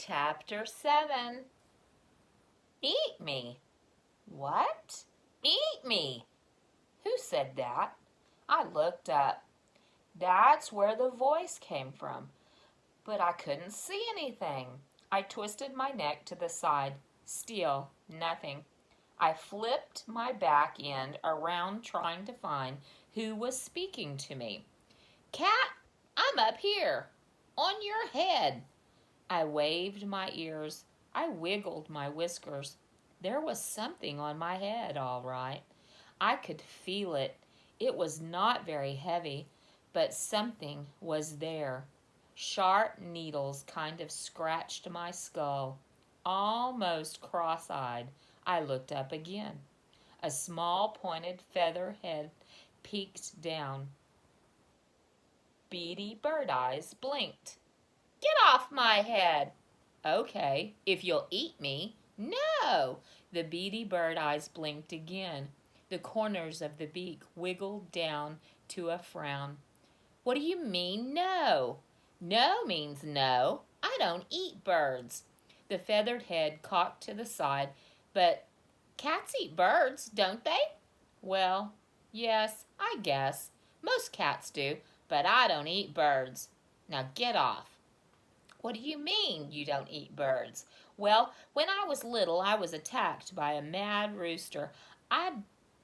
Chapter 7. Eat me. What? Eat me. Who said that? I looked up. That's where the voice came from, but I couldn't see anything. I twisted my neck to the side. Still, nothing. I flipped my back end around trying to find who was speaking to me. Cat, I'm up here, on your head. I waved my ears. I wiggled my whiskers. There was something on my head, all right. I could feel it. It was not very heavy, but something was there. Sharp needles kind of scratched my skull. Almost cross-eyed, I looked up again. A small pointed feather head peeked down. Beady bird eyes blinked. Get off my head. Okay, if you'll eat me. No! The beady bird eyes blinked again. The corners of the beak wiggled down to a frown. What do you mean, no? No means no. I don't eat birds. The feathered head cocked to the side. But cats eat birds, don't they? Well, yes, I guess. Most cats do, but I don't eat birds. Now get off. What do you mean you don't eat birds? Well, when I was little, I was attacked by a mad rooster. I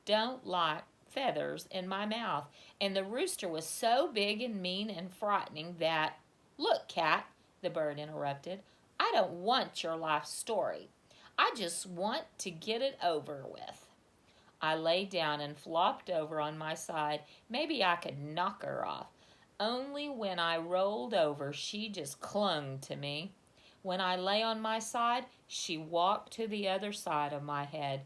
don't like feathers in my mouth, and the rooster was so big and mean and frightening that... Look, cat, the bird interrupted, I don't want your life story. I just want to get it over with. I lay down and flopped over on my side. Maybe I could knock her off. Only when I rolled over, she just clung to me. When I lay on my side, she walked to the other side of my head.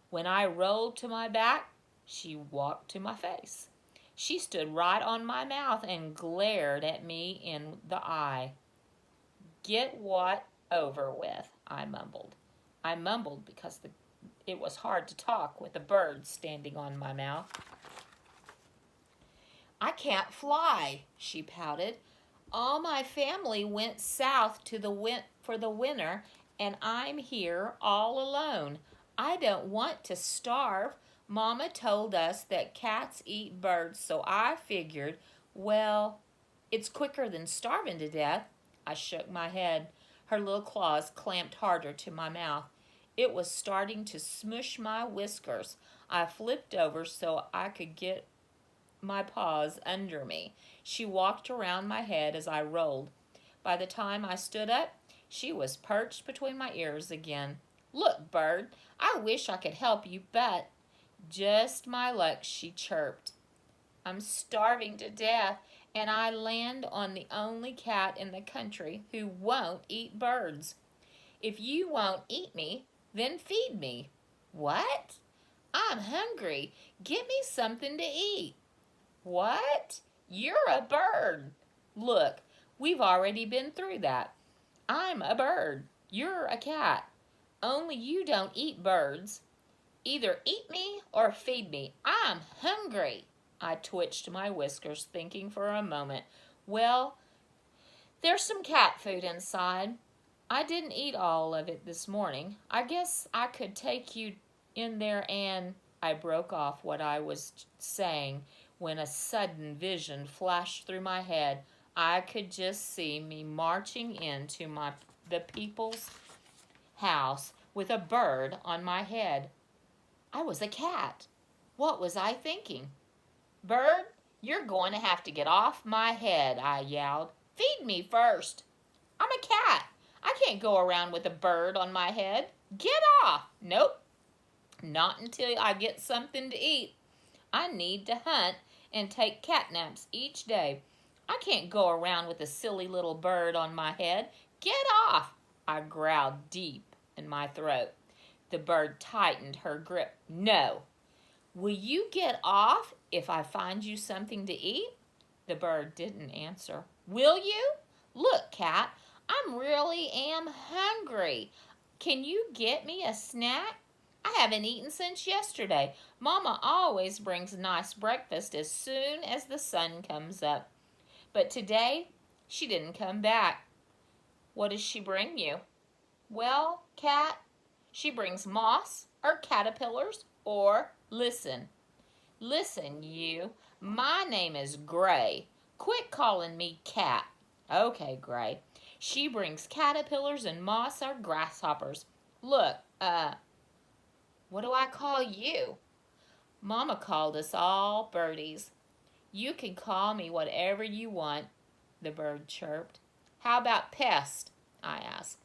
When I rolled to my back, she walked to my face. She stood right on my mouth and glared at me in the eye. Get what over with, I mumbled. I mumbled because it was hard to talk with a bird standing on my mouth. I can't fly, she pouted. All my family went south for the winter, and I'm here all alone. I don't want to starve. Mama told us that cats eat birds, so I figured, well, it's quicker than starving to death. I shook my head. Her little claws clamped harder to my mouth. It was starting to smush my whiskers. I flipped over so I could get my paws under me. She walked around my head as I rolled. By the time I stood up, she was perched between my ears again. Look, bird, I wish I could help you, but... Just my luck, she chirped. I'm starving to death, and I land on the only cat in the country who won't eat birds. If you won't eat me, then feed me. What? I'm hungry. Get me something to eat. What? You're a bird. Look, we've already been through that. I'm a bird. You're a cat. Only you don't eat birds. Either eat me or feed me. I'm hungry. I twitched my whiskers, thinking for a moment. Well, there's some cat food inside. I didn't eat all of it this morning. I guess I could take you in there and... I broke off what I was saying when a sudden vision flashed through my head. I could just see me marching into the people's house with a bird on my head. I was a cat. What was I thinking? Bird, you're going to have to get off my head, I yelled. Feed me first. I'm a cat. I can't go around with a bird on my head. Get off. Nope. Not until I get something to eat. I need to hunt and take cat naps each day. I can't go around with a silly little bird on my head. Get off! I growled deep in my throat. The bird tightened her grip. No. Will you get off if I find you something to eat? The bird didn't answer. Will you? Look, cat, I really am hungry. Can you get me a snack? I haven't eaten since yesterday. Mama always brings nice breakfast as soon as the sun comes up. But today, she didn't come back. What does she bring you? Well, cat, she brings moss or caterpillars or listen. Listen, you. My name is Gray. Quit calling me Cat. Okay, Gray. She brings caterpillars and moss or grasshoppers. Look, what do I call you? Mama called us all birdies. You can call me whatever you want, the bird chirped. How about pest? I asked.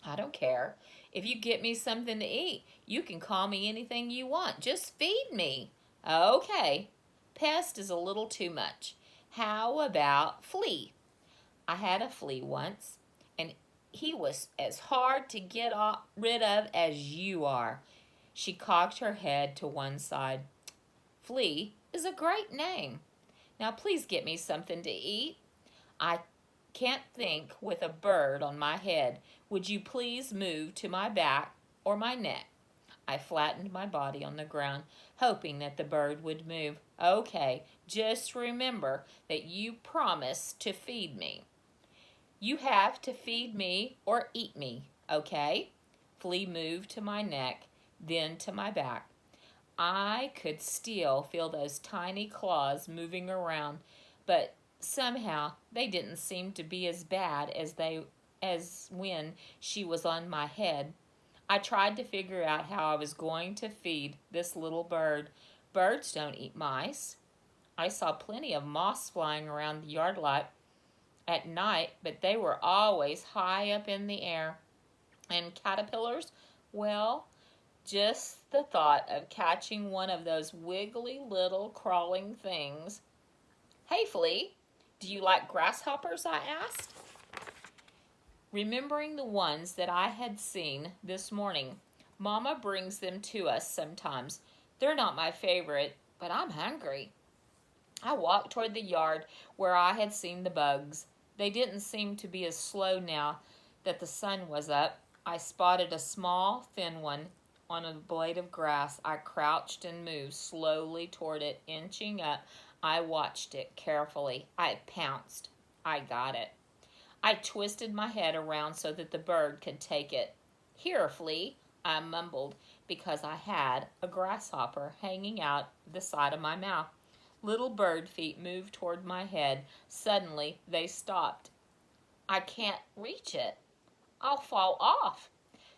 I don't care. If you get me something to eat, you can call me anything you want. Just feed me. Okay. Pest is a little too much. How about flea? I had a flea once, and he was as hard to get rid of as you are. She cocked her head to one side. Flea is a great name. Now please get me something to eat. I can't think with a bird on my head. Would you please move to my back or my neck? I flattened my body on the ground, hoping that the bird would move. Okay, just remember that you promised to feed me. You have to feed me or eat me, okay? Flea moved to my neck, then to my back. I could still feel those tiny claws moving around, but somehow they didn't seem to be as bad as when she was on my head. I tried to figure out how I was going to feed this little bird. Birds don't eat mice. I saw plenty of moss flying around the yard lot at night, but they were always high up in the air. And caterpillars, well, just the thought of catching one of those wiggly little crawling things. Hey, Flea, do you like grasshoppers? I asked, remembering the ones that I had seen this morning. Mama brings them to us sometimes. They're not my favorite, but I'm hungry. I walked toward the yard where I had seen the bugs. They didn't seem to be as slow now that the sun was up. I spotted a small, thin one on a blade of grass. I crouched and moved slowly toward it, inching up. I watched it carefully. I pounced. I got it. I twisted my head around so that the bird could take it. Here, Flea, I mumbled, because I had a grasshopper hanging out the side of my mouth. Little bird feet moved toward my head. Suddenly, they stopped. I can't reach it. I'll fall off.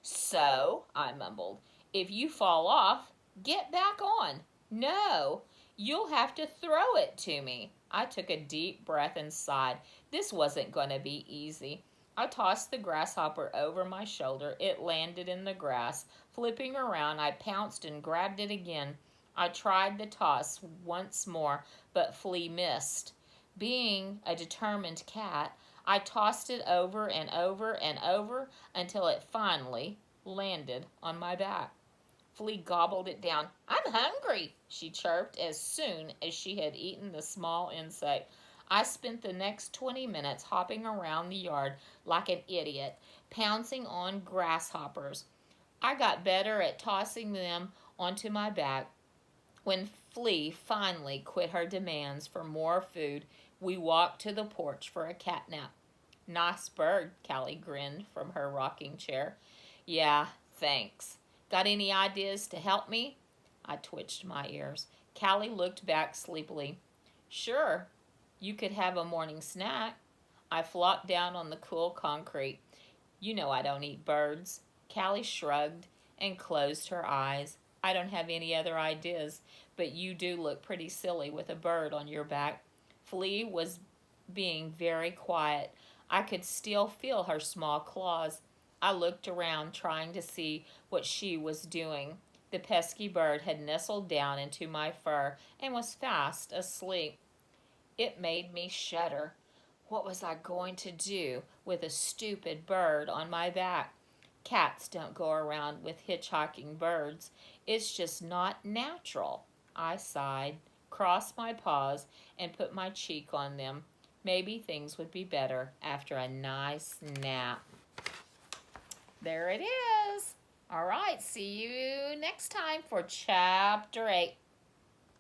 So, I mumbled, if you fall off, get back on. No, you'll have to throw it to me. I took a deep breath and sighed. This wasn't going to be easy. I tossed the grasshopper over my shoulder. It landed in the grass. Flipping around, I pounced and grabbed it again. I tried the toss once more, but Flea missed. Being a determined cat, I tossed it over and over and over until it finally landed on my back. Flea gobbled it down. I'm hungry, she chirped as soon as she had eaten the small insect. I spent the next 20 minutes hopping around the yard like an idiot, pouncing on grasshoppers. I got better at tossing them onto my back. When Flea finally quit her demands for more food, we walked to the porch for a cat nap. Nice bird, Callie grinned from her rocking chair. Yeah, thanks. Got any ideas to help me? I twitched my ears. Callie looked back sleepily. Sure, you could have a morning snack. I flopped down on the cool concrete. You know I don't eat birds. Callie shrugged and closed her eyes. I don't have any other ideas, but you do look pretty silly with a bird on your back. Flea was being very quiet. I could still feel her small claws. I looked around, trying to see what she was doing. The pesky bird had nestled down into my fur and was fast asleep. It made me shudder. What was I going to do with a stupid bird on my back? Cats don't go around with hitchhiking birds. It's just not natural. I sighed, crossed my paws, and put my cheek on them. Maybe things would be better after a nice nap. There it is. All right, see you next time for Chapter 8.